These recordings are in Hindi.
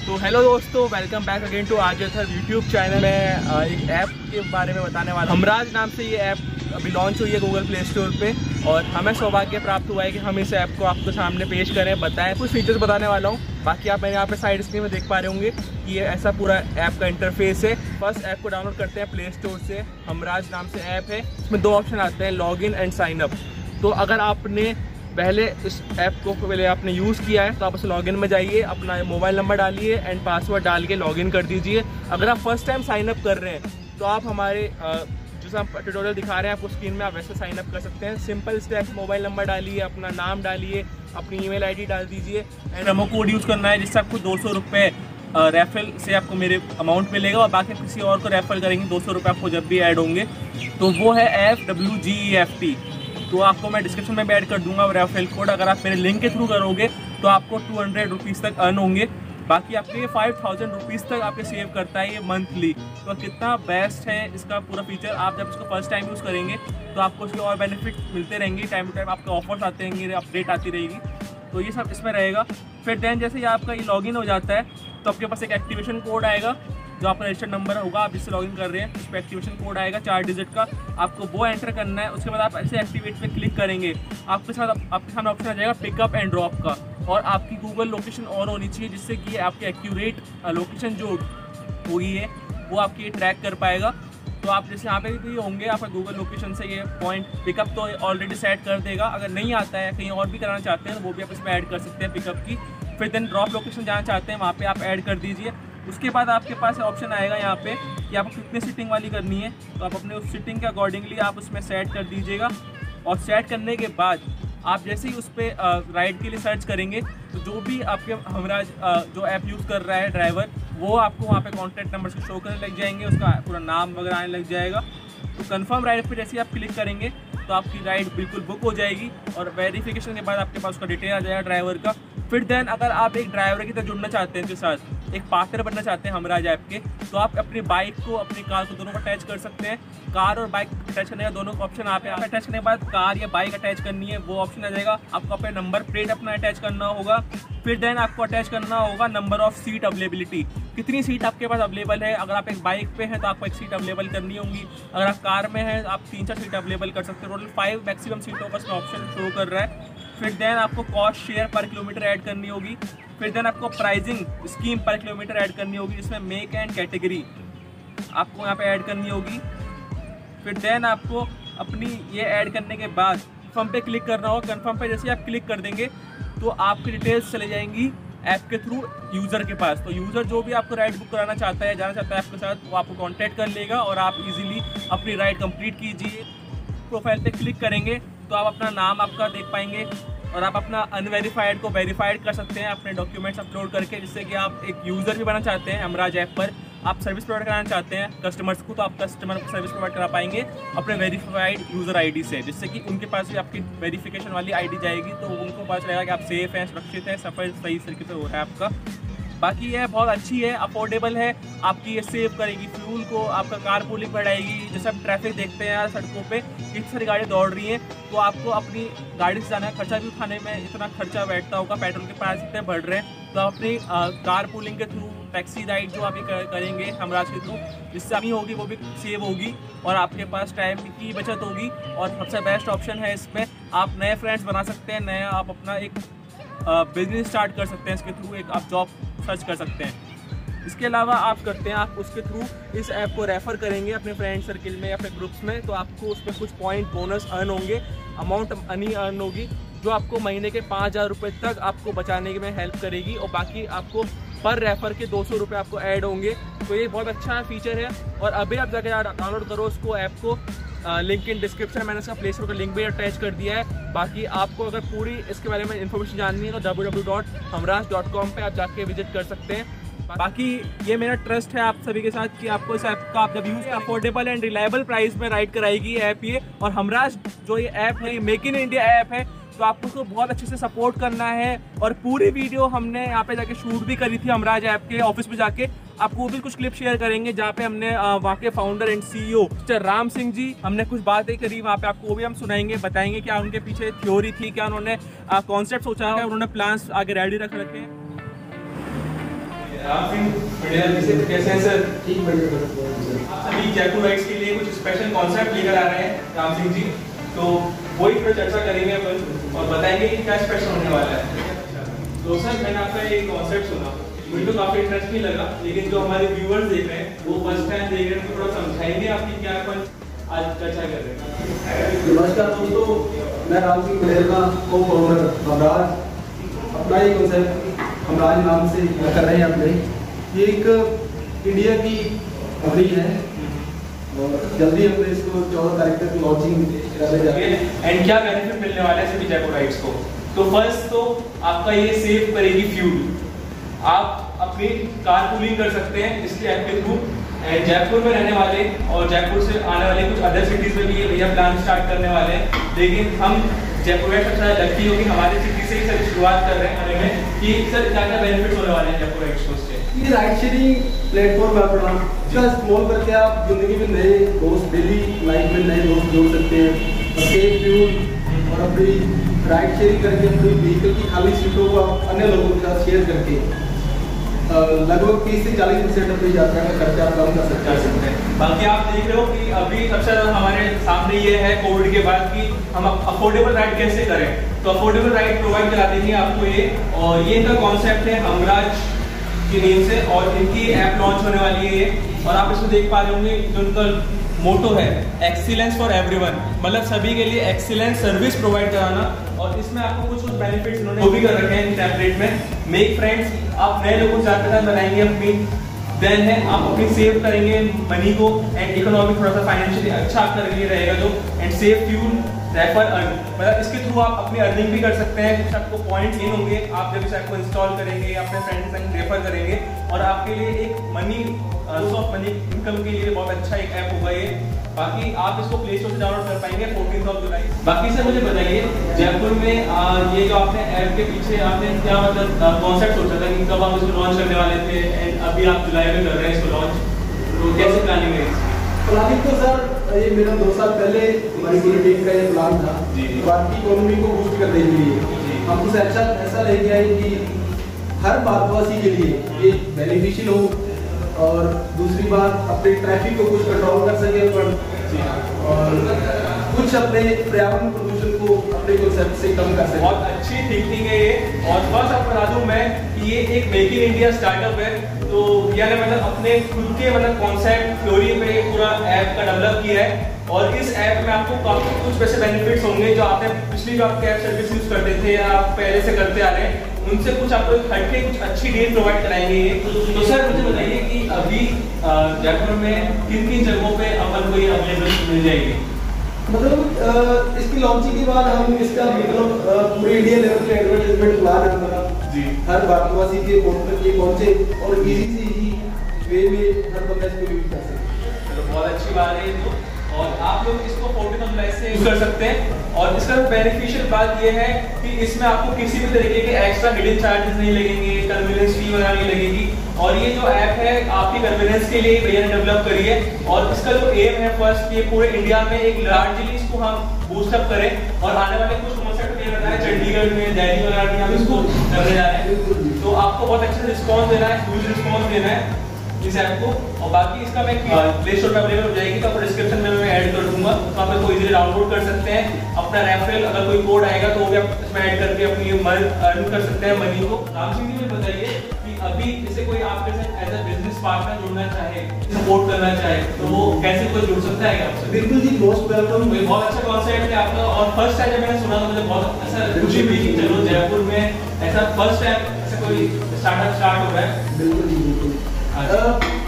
तो हेलो दोस्तों, वेलकम बैक अगेन टू आजथर यूट्यूब चैनल में। एक ऐप के बारे में बताने वाला हूं। हमराज नाम से ये ऐप अभी लॉन्च हुई है गूगल प्ले स्टोर पे और हमें सौभाग्य प्राप्त हुआ है कि हम इस ऐप को आपको सामने पेश करें, बताएं, कुछ फीचर्स बताने वाला हूँ। बाकी आप मेरे यहाँ पे साइड स्क्रीन में देख पा रहे होंगे कि ये ऐसा पूरा ऐप का इंटरफेस है। फर्स्ट ऐप को डाउनलोड करते हैं प्ले स्टोर से। हमराज नाम से ऐप है, इसमें दो ऑप्शन आते हैं, log in and sign up. तो अगर आपने पहले इस ऐप को पहले आपने यूज़ किया है तो आप उस लॉगिन में जाइए, अपना मोबाइल नंबर डालिए एंड पासवर्ड डाल के लॉगिन कर दीजिए। अगर आप फर्स्ट टाइम साइन अप कर रहे हैं तो आप हमारे जो हम ट्यूटोरियल दिखा रहे हैं आपको स्क्रीन में, आप वैसे साइन अप कर सकते हैं। सिंपल स्टेप्स, मोबाइल नंबर डालिए, अपना नाम डालिए, अपनी ईमेल आईडी डाल दीजिए एंड प्रोमो कोड यूज़ करना है जिससे आपको 200 रुपये रेफरल से आपको मेरे अमाउंट मिलेगा और बाकी किसी और को रेफर करेंगे 200 रुपये आपको जब भी ऐड होंगे। तो वो है FWGEFT। तो आपको मैं डिस्क्रिप्शन में भी ऐड कर दूंगा रेफरल कोड। अगर आप मेरे लिंक के थ्रू करोगे तो आपको 200 रुपीज़ तक अर्न होंगे। बाकी आपके 5000 रुपीज़ तक आपके सेव करता है ये मंथली। तो कितना बेस्ट है इसका पूरा फीचर। आप जब इसको फर्स्ट टाइम यूज़ करेंगे तो आपको उसके और बेनिफिट मिलते रहेंगे, टाइम टू टाइम आपके ऑफर्स आते रहेंगे, अपडेट आती रहेगी। तो ये सब इसमें रहेगा। फिर देन जैसे ही आपका ये लॉगिन हो जाता है तो आपके पास एक एक्टिवेशन कोड आएगा, जो आपका रजिस्टर्ड नंबर होगा, आप जिससे लॉगिन कर रहे हैं उस पर एक्टिवेशन कोड आएगा 4 डिजिट का, आपको वो एंटर करना है। उसके बाद आप ऐसे एक्टिवेट पे क्लिक करेंगे, आपके सामने ऑप्शन आ जाएगा पिकअप एंड ड्रॉप का, और आपकी गूगल लोकेशन ऑन होनी चाहिए जिससे कि आपकी एक्यूरेट लोकेशन जो हुई है वो आपकी ट्रैक कर पाएगा। तो आप जैसे यहाँ पे भी होंगे, आपका गूगल लोकेशन से ये पॉइंट पिकअप तो ऑलरेडी सेट कर देगा। अगर नहीं आता है, कहीं और भी कराना चाहते हैं तो वो भी आप इसमें ऐड कर सकते हैं पिकअप की। फिर देन ड्रॉप लोकेशन जाना चाहते हैं वहाँ पे आप ऐड कर दीजिए। उसके बाद आपके पास ऑप्शन आएगा यहाँ पे कि आपको कितने सीटिंग वाली करनी है, तो आप अपने उस सीटिंग के अकॉर्डिंगली आप उसमें सेट कर दीजिएगा। और सेट करने के बाद आप जैसे ही उस पर राइड के लिए सर्च करेंगे तो जो भी आपके हमराज जो ऐप यूज़ कर रहा है ड्राइवर, वो आपको वहाँ पे कॉन्टैक्ट नंबर से शो करने लग जाएंगे, उसका पूरा नाम वगैरह आने लग जाएगा। तो कंफर्म राइड पे जैसे ही आप क्लिक करेंगे तो आपकी राइड बिल्कुल बुक हो जाएगी और वेरिफिकेशन के बाद आपके पास उसका डिटेल आ जाएगा ड्राइवर का। फिर देन अगर आप एक ड्राइवर की तरह जुड़ना चाहते हैं, इसके साथ एक पार्टनर बनना चाहते हैं हमराज ऐप के, तो आप अपनी बाइक को, अपनी कार को, दोनों को अटैच कर सकते हैं। कार और बाइक अटैच करने का दोनों का ऑप्शन आप अटैच करने के बाद कार या बाइक अटैच करनी है वो ऑप्शन आ जाएगा। आपको अपने नंबर प्लेट अपना अटैच करना होगा। फिर देन आपको अटैच करना होगा नंबर ऑफ सीट अवेलेबिलिटी, कितनी सीट आपके पास अवेलेबल है। अगर आप एक बाइक पे हैं तो आपको एक सीट अवेलेबल करनी होगी, अगर आप कार में हैं तो आप 3-4 सीट अवेलेबल कर सकते हैं। टोटल 5 मैक्सिमम सीटों का इसमें ऑप्शन शो कर रहा है। फिर देन आपको कॉस्ट शेयर पर किलोमीटर ऐड करनी होगी। फिर देन आपको प्राइसिंग स्कीम पर किलोमीटर ऐड करनी होगी, जिसमें मेक एंड कैटेगरी आपको यहाँ पे ऐड करनी होगी। फिर देन आपको अपनी ये ऐड करने के बाद कंफर्म पे क्लिक करना होगा। कंफर्म पे जैसे आप क्लिक कर देंगे तो आपकी डिटेल्स चले जाएंगी ऐप के थ्रू यूज़र के पास। तो यूज़र जो भी आपको राइड बुक कराना चाहता है, जाना चाहता है आपके साथ, वो आपको कांटेक्ट कर लेगा और आप इजीली अपनी राइड कंप्लीट कीजिए। प्रोफाइल पे क्लिक करेंगे तो आप अपना नाम आपका देख पाएंगे और आप अपना अनवेरीफाइड को वेरीफाइड कर सकते हैं अपने डॉक्यूमेंट्स अपलोड करके, जिससे कि आप एक यूज़र भी बनना चाहते हैं हमराज ऐप पर, आप सर्विस प्रोवाइड कराना चाहते हैं कस्टमर्स को, तो आप कस्टमर को सर्विस प्रोवाइड करा पाएंगे अपने वेरीफाइड यूज़र आईडी से, जिससे कि उनके पास भी आपकी वेरिफिकेशन वाली आईडी जाएगी तो उनको पता चलेगा कि आप सेफ़ हैं, सुरक्षित हैं, सफ़र सही तरीके से हो रहा है आपका। बाकी ये बहुत अच्छी है, अफोर्डेबल है, आपकी ये सेव करेगी फ्यूल को, आपका कार पूलिंग बढ़ाएगी। जैसे आप ट्रैफिक देखते हैं यार सड़कों पे इतनी सारी गाड़ी दौड़ रही हैं, तो आपको अपनी गाड़ी से जाना है, खर्चा भी उठाने में इतना खर्चा बैठता होगा, पेट्रोल के प्राइस इतने बढ़ रहे हैं, तो आप अपनी कार पूलिंग के थ्रू टैक्सी राइड जो आप करेंगे हमराज के थ्रू, जिससे अपनी होगी वो भी सेव होगी और आपके पास टाइम की बचत होगी। और सबसे बेस्ट ऑप्शन है इसमें, आप नए फ्रेंड्स बना सकते हैं, नया आप अपना एक बिजनेस स्टार्ट कर सकते हैं इसके थ्रू, एक आप जॉब सर्च कर सकते हैं। इसके अलावा आप करते हैं, आप उसके थ्रू इस ऐप को रेफ़र करेंगे अपने फ्रेंड सर्किल में, अपने ग्रुप्स में, तो आपको उस पर कुछ पॉइंट बोनस अर्न होंगे, अमाउंट मनी अर्न होगी जो आपको महीने के 5000 रुपये तक आपको बचाने में हेल्प करेगी। और बाकी आपको पर रेफ़र के 200 रुपये आपको ऐड होंगे। तो ये बहुत अच्छा फीचर है और अभी आप जाकर डाउनलोड करो उसको, ऐप को। लिंक इन डिस्क्रिप्शन, मैंने इसका प्ले स्टोर का लिंक भी अटैच कर दिया है। बाकी आपको अगर पूरी इसके बारे में इन्फॉर्मेशन जाननी है तो www.hamraj.com पे आप जाके विजिट कर सकते हैं। बाकी ये मेरा ट्रस्ट है आप सभी के साथ कि आपको इस ऐप का आप जब use affordable and reliable price में राइड कराएगी ऐप ये। और हमराज जो ये ऐप है, ये मेक इन इंडिया ऐप है, तो आपको उसको बहुत अच्छे से सपोर्ट करना है। और पूरी वीडियो हमने यहाँ पे जाके शूट भी करी थी हमराज ऐप के ऑफिस में जाके, आपको वो भी कुछ क्लिप शेयर करेंगे जहाँ पे हमने वहाँ के founder and CEO mister Ram Singh ji, हमने कुछ बातें करी वहाँ पे, आपको वो भी हम सुनाएंगे, बताएंगे क्या उनके पीछे थ्योरी थी, क्या उन्होंने कॉन्सेप्ट सोचा है, उन्होंने प्लान्स आगे रेडी रख रखे हैं। राम सिंह बढ़िया, कैसे हैं सर? ठीक बढ़िया। आप सभी जयपुर राइड्स के लिए कुछ स्पेशल कॉन्सेप्ट लेकर आ रहे हैं राम सिंह जी, तो वही पर चर्चा करेंगे अपन और बताएंगे कि क्या स्पेशल होने वाला है। तो सर मैंने आपका एक कॉन्सेप्ट सुना, मुझे तो काफी इंटरेस्टिंग लगा, लेकिन जो हमारे व्यूअर्स देख रहे हैं वो फर्स्ट टाइम देख रहे हैं, तो थोड़ा समझाएंगे आपकी क्या अपन आज चर्चा कर रहे हैं। नमस्कार दोस्तों, मैं राम सिंह मेहरमा को फाउंडर हमराज, अपना ये कॉन्सेप्ट हमराज नाम से कर रहे हैं अपने। ये एक इंडिया की कंपनी है और जल्दी हमने इसको 14 तारीख तक लॉन्चिंग करने जा रहे हैं। एंड क्या बेनिफिट मिलने वाला है सभी जयपुर राइड्स को? तो फर्स्ट तो आपका ये सेव करेगी फ्यूल, आप अपनी कार पूलिंग कर सकते हैं इसके ऐप के थ्रू। एंड जयपुर में रहने वाले और जयपुर से आने वाले कुछ अदर सिटीज में भी ये भैया प्लान स्टार्ट करने वाले हैं, लेकिन हम जयपुर में सबसे ज़्यादा लगती होगी हमारे सिटी से ही सर शुरुआत कर रहे हैं आने में कि सर क्या क्या बेनिफिट्स होने वाले हैं जयपुर एक्सपो से। ये राइड शेयरिंग प्लेटफॉर्म है अपना, इसका इस्तेमाल करके आप जिंदगी में नए दोस्त, डेली लाइफ में नए दोस्त जोड़ सकते हैं और सेव फ्यूल और अपनी राइड शेयरिंग करके अपनी व्हीकल की खाली सीटों को आप अन्य लोगों के साथ शेयर करके लगभग 30 से 40% अपनी यात्रा का खर्चा कम कर सकते हैं। बाकी आप देख रहे हो कि अभी सबसे ज़्यादा हमारे सामने ये है कोविड के बाद कि हम अफोर्डेबल राइड कैसे करें, तो अफोर्डेबल राइड प्रोवाइड करा देंगे आपको ये, और ये इनका कॉन्सेप्ट है हमराज की नेम से, और इनकी ऐप लॉन्च होने वाली है ये। और आप इसमें देख पा रहे होंगे जो उनका मोटो है एक्सीलेंस फॉर एवरीवन, मतलब सभी के लिए एक्सीलेंस सर्विस प्रोवाइड कराना। और इसमें आपको कुछ बेनिफिट्स उन्होंने वो भी कर रखे हैं टेम्पलेट में। मेक फ्रेंड्स, आप नए लोगों से ज़्यादा बनाएंगे अपनी, देन है आप अपनी सेव करेंगे मनी को, एंड इकोनॉमिक थोड़ा सा फाइनेंशियली अच्छा आपके लिए रहेगा जो, and save fuel refer earn, मतलब इसके थ्रू आप अपनी अर्निंग भी कर सकते हैं। कुछ आपको पॉइंट गेन होंगे आप जब इस ऐप को इंस्टॉल करेंगे, अपने फ्रेंड्स संग रेफर करेंगे, और आपके लिए एक money source of money income के लिए बहुत अच्छा एक ऐप होगा ये। बाकी आप इसको प्ले स्टोर से डाउनलोड कर पाएंगे 14 जुलाई। बाकी सर मुझे बताइए जयपुर में ये जो आपने ऐप के पीछे आपने क्या मतलब कॉन्सेप्ट सोचा था कि कब आप इसको लॉन्च करने वाले थे, एंड अभी आप जुलाई में कर रहे हैं इसको लॉन्च, तो कैसे प्लानिंग है इसकी? प्लानिंग तो सर ये मेरा 2 साल पहले हमारी पूरी टीम का ये प्लान था भारत की इकोनॉमी को बूस्ट करने के लिए। हम कुछ ऐसा लेके आए कि हर भारतवासी के लिए ये बेनिफिशियल हो, और दूसरी बात अपने ट्रैफिक को कुछ कंट्रोल कर सके अपन, और कुछ अपने पर्यावरण प्रदूषण को अपने कॉन्सेप्ट से कम कर सके। बहुत अच्छी थिंकिंग है ये। और बस आप बता दूं मैं कि ये एक मेक इन इंडिया स्टार्टअप है, तो यानी मतलब अपने खुद के मतलब कॉन्सेप्ट थ्योरी पे पूरा ऐप का डेवलप किया है। और इस ऐप में आपको काफी कुछ वैसे बेनिफिट्स होंगे जो आपने पिछली जो आप कैब सर्विस यूज करते थे या आप पहले से करते आ रहे हैं, उनसे कुछ आपको हटके कुछ अच्छी डील प्रोवाइड कराएंगे ये। तो सर मुझे बताइए कि अभी जयपुर में किन किन जगहों पे अपन को ये अवेलेबल मिल जाएगी? मतलब इसकी लॉन्चिंग के बाद हम इसका मतलब पूरे इंडिया लेवल पे एडवर्टाइजमेंट प्लान है हमारा जी, हर भारतवासी के फोन तक ये पहुंचे और इजी से इजी वे में हर बंदा इसको यूज कर सके। तो बहुत अच्छी बात है ये तो। और आप लोग इसको 14 जुलाई से यूज कर सकते हैं। और इसका बेनिफिशियल बात ये है कि इसमें आपको किसी भी तरीके के एक्स्ट्रा हिडन चार्जेस नहीं लगेंगे, कन्वीनियंस फी वगैरह नहीं लगेगी। और ये जो ऐप है आपकी कन्वीनियंस के लिए भैया ने डेवलप करी है, और इसका जो एम है फर्स्ट ये पूरे इंडिया में एक लार्जली इसको हम बूस्टअप करें, और आने वाले कुछ कॉन्सेप्ट ये बताया चंडीगढ़ में, दिल्ली वगैरह में हम इसको करने जा रहे हैं। तो आपको बहुत अच्छा रिस्पॉन्स देना है, ह्यूज रिस्पॉन्स देना है इस ऐप को। और बाकी इसका मैं प्ले स्टोर में अवेलेबल हो जाएगी, तो आपको डिस्क्रिप्शन में मैं ऐड कर दूंगा, तो आप इसको इजीली डाउनलोड कर सकते हैं। अपना रेफरल अगर कोई कोड आएगा तो वो भी आप इसमें ऐड करके अपनी अर्न कर सकते हैं मनी को। राम सिंह जी बताइए कि अभी जैसे कोई आपके साथ एज अ बिजनेस पार्टनर जुड़ना चाहे, सपोर्ट करना चाहे, तो वो कैसे कोई जुड़ सकता है आपसे? बिल्कुल जी, मोस्ट वेलकम। बहुत अच्छा कॉन्सेप्ट है आपका, और फर्स्ट टाइम जब मैंने सुना तो मुझे बहुत ऐसा खुशी हुई कि चलो जयपुर में ऐसा फर्स्ट टाइम ऐसा कोई स्टार्टअप स्टार्ट हो रहा है। बिल्कुल जी, बिल्कुल।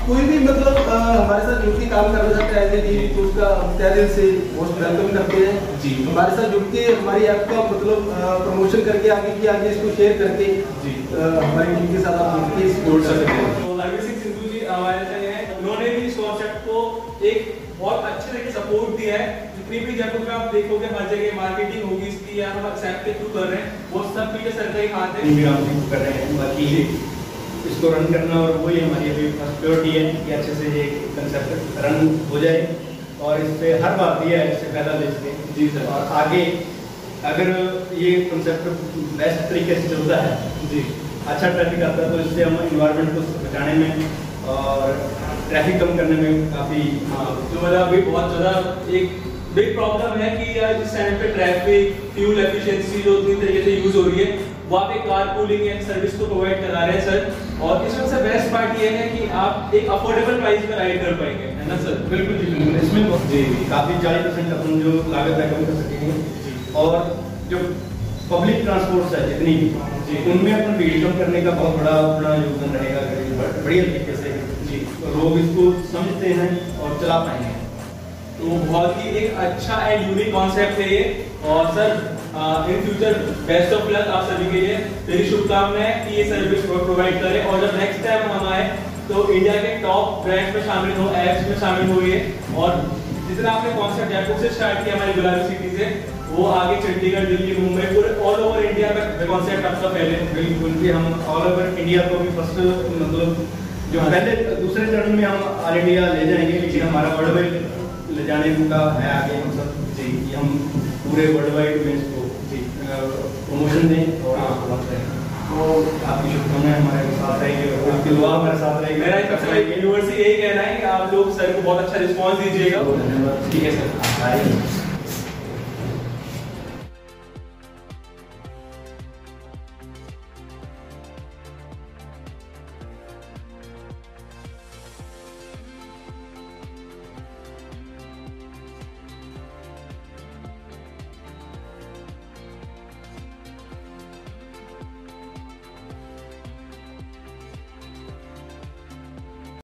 कोई भी मतलब हमारे साथ जुड़ के काम करना चाहता है तो उसका हम तहे दिल से मोस्ट वेलकम करते हैं जी। हमारे साथ जुड़ के हमारी ऐप का मतलब प्रमोशन करके आगे इसको शेयर करके जी हमारी टीम के साथ आप जुड़ सकते हैं। तो हरवीर सिंह सिद्धू जी हमारे साथ हैं, उन्होंने भी इस कॉन्सेप्ट को एक बहुत अच्छे तरीके से सपोर्ट दिया है। जितनी भी जयपुर में आप देखोगे हर जगह मार्केटिंग होगी इसकी, या हम इस ऐप के थ्रू कर रहे हैं, वो सब पीछे सरकारी हाथ है कर रहे हैं। बाकी इसको रन करना और वही हमारी अभी फर्स्ट प्रायोरिटी है कि अच्छे से ये कंसेप्ट रन हो जाए, और इस पे हर बात ये है इससे फायदा ले सकें जी सर। और आगे अगर ये कंसेप्ट बेस्ट तरीके से चलता है जी, अच्छा ट्रैफिक आता है, तो इससे हम इन्वायरमेंट को बचाने में और ट्रैफिक कम करने में काफ़ी तो मतलब अभी बहुत ज़्यादा एक बिग प्रॉब्लम है कि यार इस टाइम पे ट्रैफिक फ्यूल एफिशिएंसी जो उतनी तरीके से यूज हो रही है, वो आप एक कार पूलिंग एंड सर्विस को प्रोवाइड करा रहे हैं सर। और इसमें सबसे बेस्ट पार्ट ये है कि आप एक अफोर्डेबल प्राइस पर राइड कर पाएंगे, है ना सर? बिल्कुल जी बिल्कुल। इसमें जी काफ़ी 40% अपन जो लागत है कम कर सकेंगे। और जो पब्लिक ट्रांसपोर्ट है जितनी भी उनमें अपन भीड़ कम करने का बहुत बड़ा अपना योगदान रहेगा, बढ़िया तरीके से जी लोग इसको समझते हैं और चला पाएंगे। तो बहुत ही एक अच्छा एंड यूनिक कॉन्सेप्ट है ये। और sir in future best of luck आप सभी के लिए, मेरी शुभकामनाएं कि ये सर्विस प्रोवाइड करें और जब नेक्स्ट टाइम हम आए तो इंडिया के टॉप ब्रांड्स में शामिल हो, ऐप्स में शामिल हो ये। और जितना आपने कॉन्सेप्ट जयपुर से स्टार्ट किया हमारी गुलाबी सिटी से, वो आगे चंडीगढ़, दिल्ली, मुंबई, पूरे ऑल ओवर इंडिया में कॉन्सेप्ट आपका फैले। बिल्कुल भी हम ऑल ओवर इंडिया को भी फर्स्ट मतलब जो पहले दूसरे चरण में हम ऑल इंडिया ले जाएंगे, लेकिन हमारा वर्ल्ड वाइड ले जाने का है आगे हम सब जी कि हम पूरे वर्ल्ड वाइड में इसको प्रमोशन दें और तो आपकी शुभकामनाएं हमारे साथ रहेंगे और आपकी दुआ हमारे साथ रहेगी। मेरा सबसे यूनिवर्सिटी यही कहना है कि आप लोग सर को बहुत अच्छा रिस्पॉन्स दीजिएगा। धन्यवाद। ठीक है सर।